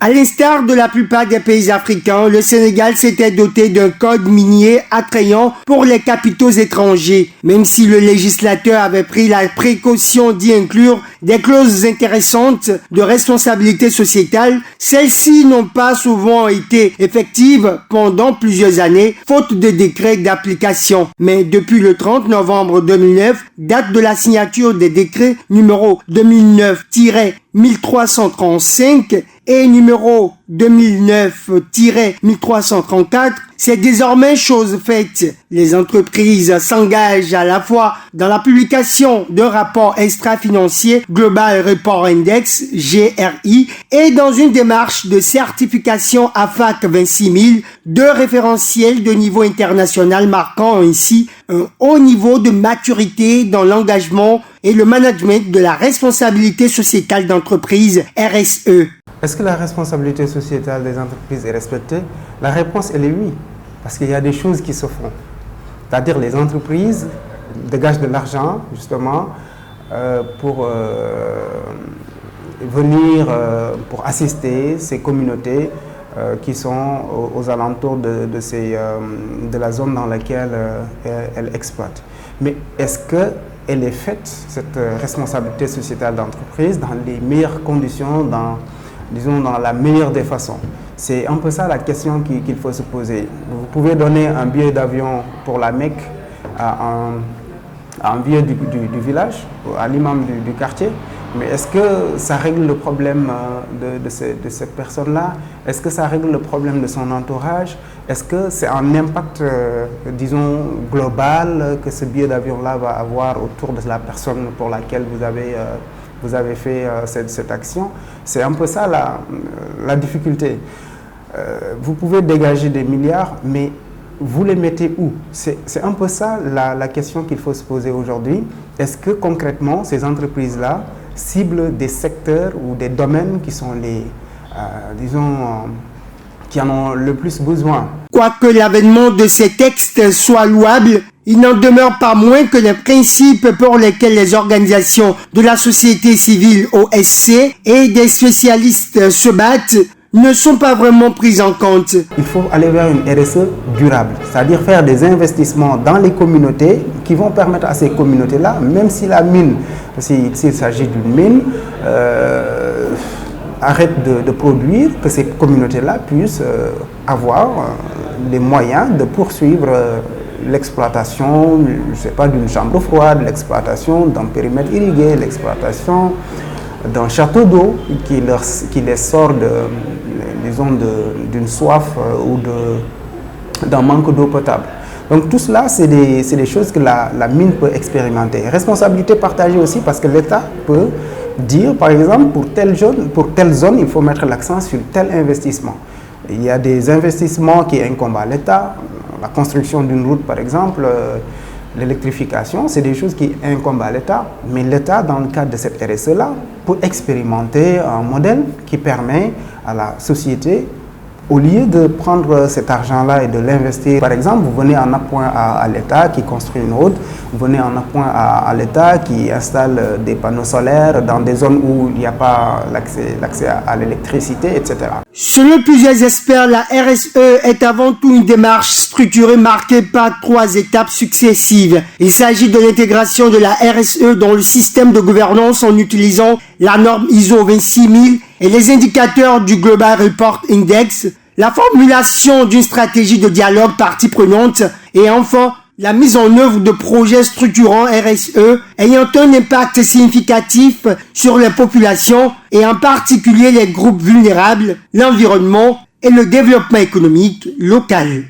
À l'instar de la plupart des pays africains, le Sénégal s'était doté d'un code minier attrayant pour les capitaux étrangers. Même si le législateur avait pris la précaution d'y inclure des clauses intéressantes de responsabilité sociétale, celles-ci n'ont pas souvent été effectives pendant plusieurs années, faute de décrets d'application. Mais depuis le 30 novembre 2009, date de la signature des décrets numéro 2009-1335 et numéro 2009-1334, c'est désormais chose faite. Les entreprises s'engagent à la fois dans la publication d'un rapport extra-financier Global Report Index, GRI, et dans une démarche de certification AFAC 26000 de référentiel de niveau international marquant ainsi un haut niveau de maturité dans l'engagement et le management de la responsabilité sociétale d'entreprise, RSE. Est-ce que la responsabilité sociétale des entreprises est respectée? La réponse, elle est oui, parce qu'il y a des choses qui se font. C'est-à-dire les entreprises dégagent de l'argent, justement, pour venir, pour assister ces communautés qui sont aux alentours de la zone dans laquelle elles exploitent. Mais est-ce qu'elle est faite, cette responsabilité sociétale d'entreprise, dans les meilleures conditions, disons dans la meilleure des façons? C'est un peu ça la question qu'il faut se poser. Vous pouvez donner un billet d'avion pour la Mecque à un vieux du village, à l'imam du quartier, mais est-ce que ça règle le problème de cette personne-là? Est-ce que ça règle le problème de son entourage? Est-ce que c'est un impact, disons, global que ce billet d'avion-là va avoir autour de la personne pour laquelle vous avez fait cette action? C'est un peu ça la difficulté. Vous pouvez dégager des milliards, mais vous les mettez où? C'est un peu ça la question qu'il faut se poser aujourd'hui. Est-ce que concrètement, ces entreprises-là ciblent des secteurs ou des domaines qui sont qui en ont le plus besoin? Quoique l'avènement de ces textes soit louable, il n'en demeure pas moins que les principes pour lesquels les organisations de la société civile OSC et des spécialistes se battent ne sont pas vraiment pris en compte. Il faut aller vers une RSE durable, c'est-à-dire faire des investissements dans les communautés qui vont permettre à ces communautés-là, même si la mine, s'il s'agit d'une mine, arrête de produire, que ces communautés-là puissent avoir les moyens de poursuivre l'exploitation, je ne sais pas, d'une chambre froide, l'exploitation d'un périmètre irrigué, l'exploitation d'un château d'eau qui les sort d'une soif ou d'un manque d'eau potable. Donc tout cela, c'est des choses que la mine peut expérimenter. Responsabilité partagée aussi parce que l'État peut dire, par exemple, pour telle zone, il faut mettre l'accent sur tel investissement. Il y a des investissements qui incombent à l'État, la construction d'une route par exemple, l'électrification, c'est des choses qui incombent à l'État, mais l'État, dans le cadre de cette RSE-là, peut expérimenter un modèle qui permet à la société, au lieu de prendre cet argent-là et de l'investir, par exemple, vous venez en appoint à l'État qui construit une route, vous venez en appoint à l'État qui installe des panneaux solaires dans des zones où il n'y a pas l'accès à l'électricité, etc. Selon plusieurs experts, la RSE est avant tout une démarche structurée marquée par 3 étapes successives. Il s'agit de l'intégration de la RSE dans le système de gouvernance en utilisant la norme ISO 26000 et les indicateurs du Global Report Index, la formulation d'une stratégie de dialogue parties prenantes et enfin la mise en œuvre de projets structurants RSE ayant un impact significatif sur les populations et en particulier les groupes vulnérables, l'environnement et le développement économique local.